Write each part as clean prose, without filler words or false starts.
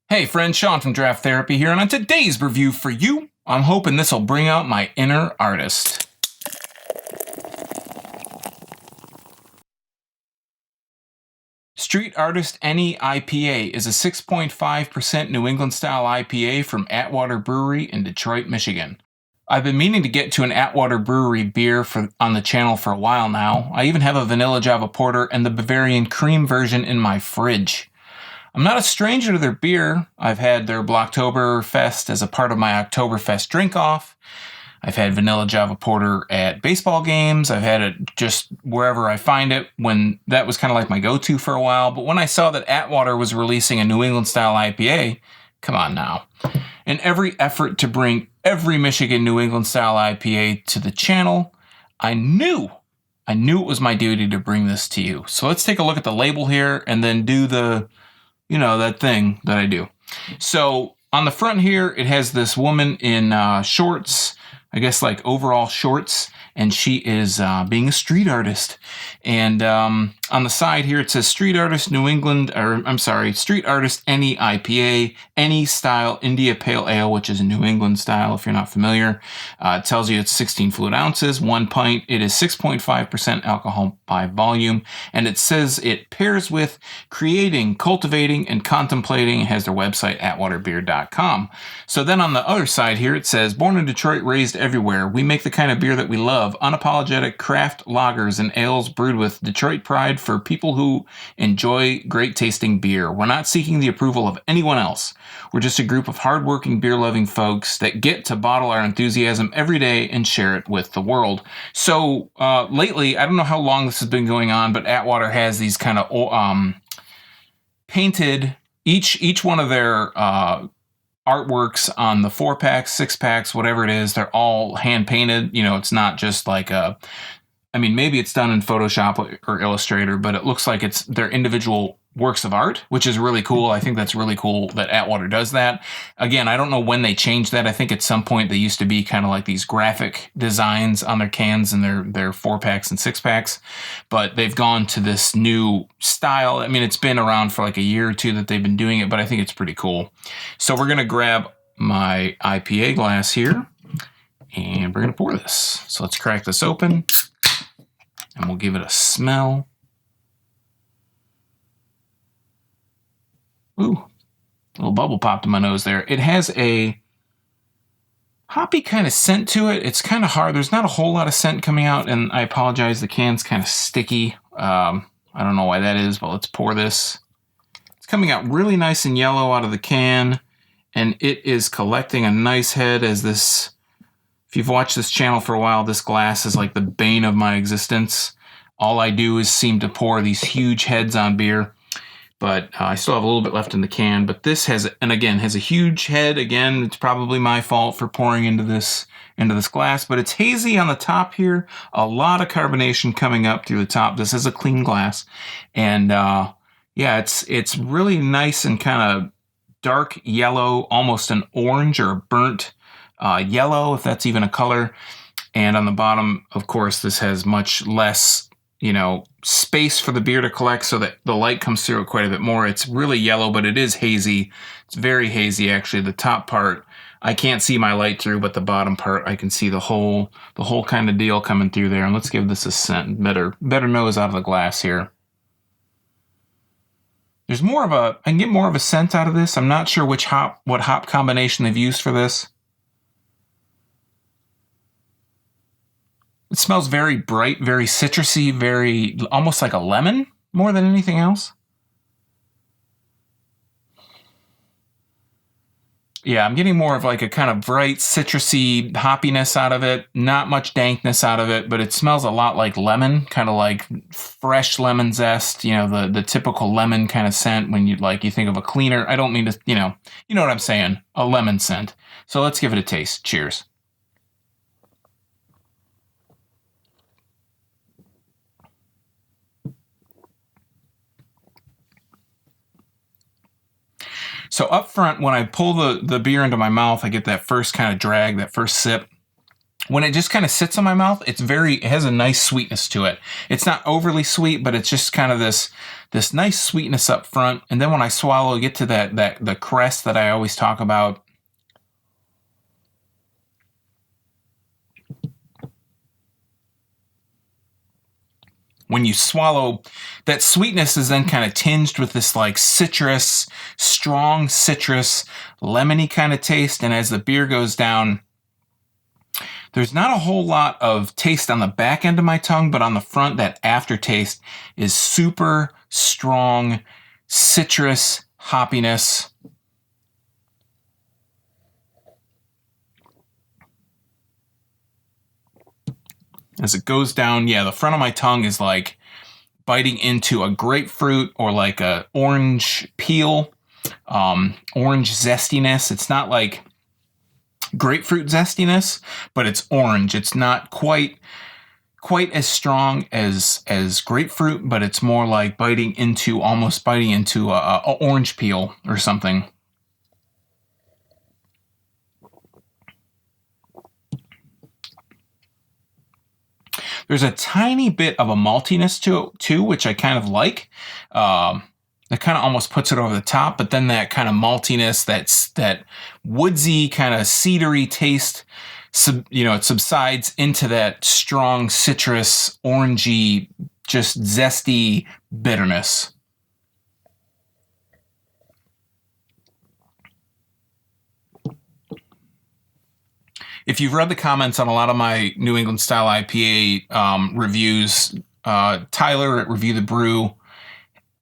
Hey friend, Sean from Draft Therapy here, and on today's review for you, I'm hoping this will bring out my inner artist. Street Artist NE IPA is a 6.5% New England style IPA from Atwater Brewery in Detroit, Michigan. I've been meaning to get to an Atwater Brewery beer on the channel for a while now. I even have a vanilla Java porter and the Bavarian cream version in my fridge. I'm not a stranger to their beer. I've had their Blocktoberfest as a part of my Oktoberfest drink-off. I've had vanilla Java Porter at baseball games. I've had it just wherever I find it, when that was kind of like my go-to for a while. But when I saw that Atwater was releasing a New England-style IPA, come on now. In every effort to bring every Michigan New England-style IPA to the channel, I knew it was my duty to bring this to you. So let's take a look at the label here and then do that thing that I do. So on the front here, it has this woman in shorts, I guess like overall shorts, and she is being a street artist. And on the side here, it says Street Artist Street Artist NE IPA, NE style India Pale Ale, which is a New England style if you're not familiar. It tells you it's 16 fluid ounces, 1 pint. It is 6.5% alcohol by volume. And it says it pairs with creating, cultivating, and contemplating. It has their website, atwaterbeer.com. So then on the other side here, it says, born in Detroit, raised everywhere. We make the kind of beer that we love. Unapologetic craft lagers and ales brewed with Detroit pride for people who enjoy great tasting beer. We're not seeking the approval of anyone else. We're just a group of hardworking beer loving folks that get to bottle our enthusiasm every day and share it with the world. So lately, I don't know how long this has been going on, but Atwater has these kind of painted, each one of their artworks on the 4-packs, 6-packs, whatever it is, they're all hand painted. It's not just like maybe it's done in Photoshop or Illustrator, but it looks like it's their individual works of art, which is really cool. I think that's really cool that Atwater does that. Again, I don't know when they changed that. I think at some point they used to be kind of like these graphic designs on their cans and their 4-packs and 6-packs, but they've gone to this new style. It's been around for like a year or two that they've been doing it, but I think it's pretty cool. So we're going to grab my IPA glass here and we're going to pour this. So let's crack this open and we'll give it a smell. Ooh, a little bubble popped in my nose there. It has a hoppy kind of scent to it. It's kind of hard. There's not a whole lot of scent coming out, and I apologize. The can's kind of sticky. I don't know why that is, but let's pour this. It's coming out really nice and yellow out of the can, and it is collecting a nice head as this. If you've watched this channel for a while, this glass is like the bane of my existence. All I do is seem to pour these huge heads on beer. But I still have a little bit left in the can. But this has a huge head. Again, it's probably my fault for pouring into this glass. But it's hazy on the top here. A lot of carbonation coming up through the top. This is a clean glass. And it's really nice and kind of dark yellow, almost an orange or a burnt yellow, if that's even a color. And on the bottom, of course, this has much less space for the beer to collect so that the light comes through it quite a bit more. It's really yellow, but it is hazy. It's very hazy, actually. The top part, I can't see my light through, but the bottom part, I can see the whole kind of deal coming through there. And let's give this a scent. Better nose out of the glass here. There's I can get more of a scent out of this. I'm not sure what hop combination they've used for this. It smells very bright, very citrusy, very almost like a lemon more than anything else. Yeah, I'm getting more of like a kind of bright, citrusy hoppiness out of it. Not much dankness out of it, but it smells a lot like lemon, kind of like fresh lemon zest. The typical lemon kind of scent when you think of a cleaner. I don't mean to, you know what I'm saying, a lemon scent. So let's give it a taste. Cheers. So up front, when I pull the beer into my mouth, I get that first kind of drag, that first sip. when it just kind of sits in my mouth, it has a nice sweetness to it. It's not overly sweet, but it's just kind of this nice sweetness up front. And then when I swallow, you get to the crest that I always talk about. When you swallow, that sweetness is then kind of tinged with this like citrus, strong citrus, lemony kind of taste. And as the beer goes down, there's not a whole lot of taste on the back end of my tongue, but on the front, that aftertaste is super strong citrus hoppiness. As it goes down, yeah, the front of my tongue is like biting into a grapefruit or like a orange peel, orange zestiness. It's not like grapefruit zestiness, but it's orange. It's not quite as strong as grapefruit, but it's more like almost biting into a orange peel or something. There's a tiny bit of a maltiness to it too, which I kind of like. That kind of almost puts it over the top, but then that kind of maltiness, that woodsy kind of cedary taste, it subsides into that strong citrus, orangey, just zesty bitterness. If you've read the comments on a lot of my New England style IPA reviews, Tyler at Review the Brew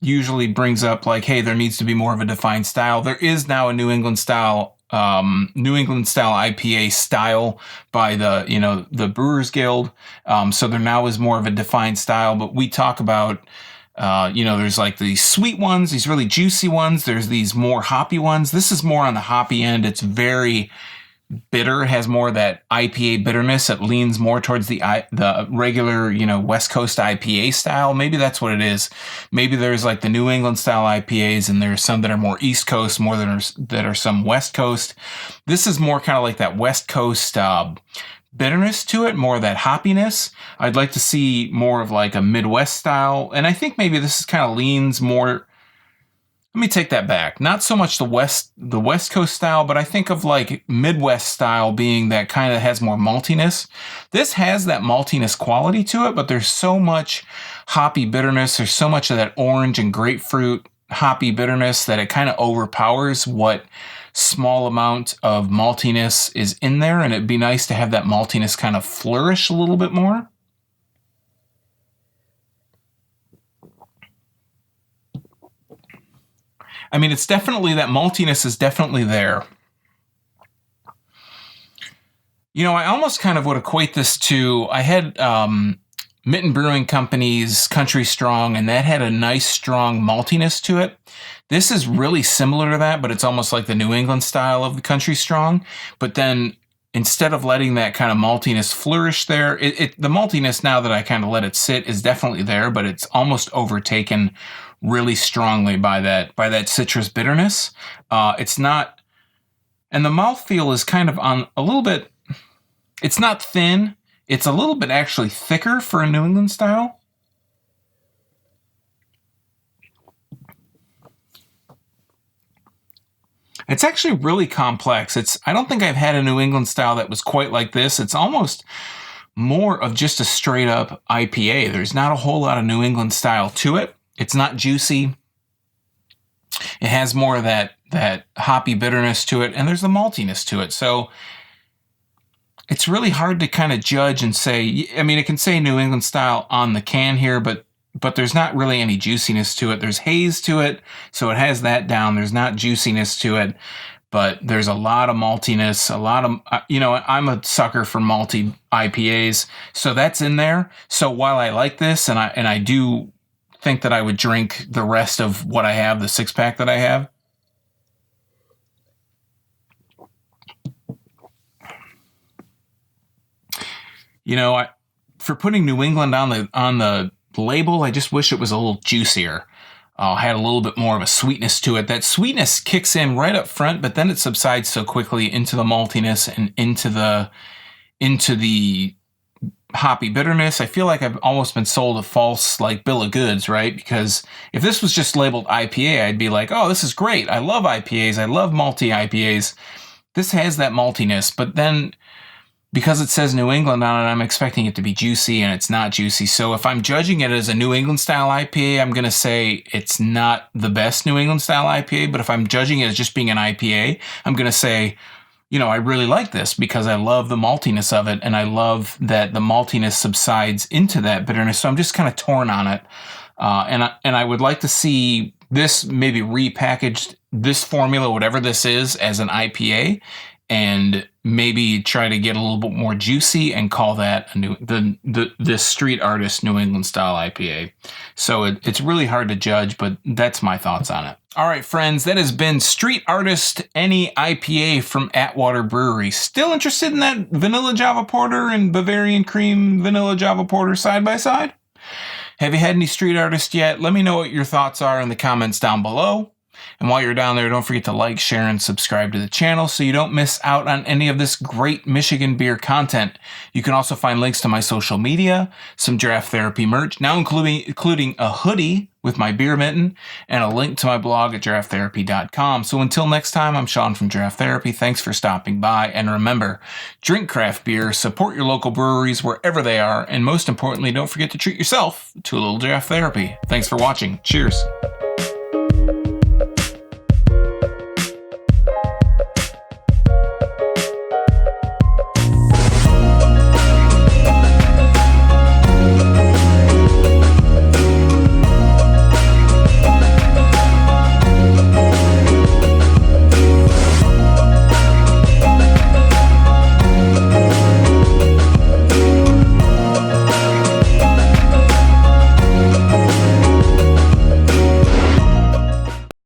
usually brings up like, hey, there needs to be more of a defined style. There is now a New England style IPA style by the Brewers Guild. So there now is more of a defined style, but we talk about, there's like these sweet ones, these really juicy ones. There's these more hoppy ones. This is more on the hoppy end. It's very bitter, has more of that IPA bitterness. It leans more towards the regular, West Coast IPA style. Maybe that's what it is. Maybe there's like the New England style IPAs, and there's some that are more East Coast, more than that are some West Coast. This is more kind of like that West Coast bitterness to it, more of that hoppiness. I'd like to see more of like a Midwest style, and I think maybe this is kind of leans more. Let me take that back. Not so much the West Coast style, but I think of like Midwest style being that kind of has more maltiness. This has that maltiness quality to it, but there's so much hoppy bitterness. There's so much of that orange and grapefruit hoppy bitterness that it kind of overpowers what small amount of maltiness is in there. And it'd be nice to have that maltiness kind of flourish a little bit more. I mean, it's definitely, that maltiness is definitely there. I almost kind of would equate this to, I had Mitten Brewing Company's Country Strong, and that had a nice strong maltiness to it. This is really similar to that, but it's almost like the New England style of the Country Strong. But then instead of letting that kind of maltiness flourish there, the maltiness, now that I kind of let it sit, is definitely there, but it's almost overtaken really strongly by that citrus bitterness. It's not, and the mouthfeel is kind of on a little bit, it's not thin, it's a little bit actually thicker for a New England style. It's actually really complex. I don't think I've had a New England style that was quite like this. It's almost more of just a straight up IPA. There's not a whole lot of New England style to it. It's not juicy. It has more of that hoppy bitterness to it, and there's the maltiness to it. So it's really hard to kind of judge and say, I mean, it can say New England style on the can here, but there's not really any juiciness to it. There's haze to it, so it has that down. There's not juiciness to it, but there's a lot of maltiness, a lot of, I'm a sucker for malty IPAs, so that's in there. So while I like this, and I do think that I would drink the rest of what I have, the 6-pack that I have. For putting New England on the label, I just wish it was a little juicier. Had a little bit more of a sweetness to it. That sweetness kicks in right up front, but then it subsides so quickly into the maltiness and into into the hoppy bitterness. I feel like I've almost been sold a false like bill of goods, right? Because if this was just labeled IPA, I'd be like, oh, this is great. I love IPAs. I love malty IPAs. This has that maltiness, but then because it says New England on it, I'm expecting it to be juicy, and it's not juicy. So if I'm judging it as a New England style IPA, I'm going to say it's not the best New England style IPA. But if I'm judging it as just being an IPA, I'm going to say, you know, I really like this because I love the maltiness of it, and I love that the maltiness subsides into that bitterness. So I'm just kind of torn on it, and I would like to see this maybe repackaged, this formula, whatever this is, as an IPA, and maybe try to get a little bit more juicy and call that this Street Artist New England style IPA. So it's really hard to judge, but that's my thoughts on it. All right, friends, that has been Street Artist NE IPA from Atwater Brewery. Still interested in that vanilla Java Porter and Bavarian Cream vanilla Java Porter side by side? Have you had any Street Artist yet? Let me know what your thoughts are in the comments down below. And while you're down there, don't forget to like, share, and subscribe to the channel so you don't miss out on any of this great Michigan beer content. You can also find links to my social media, some Draft Therapy merch, now including a hoodie with my beer mitten, and a link to my blog at drafttherapy.com. So until next time, I'm Sean from Draft Therapy. Thanks for stopping by. And remember, drink craft beer, support your local breweries wherever they are, and most importantly, don't forget to treat yourself to a little draft therapy. Thanks for watching. Cheers.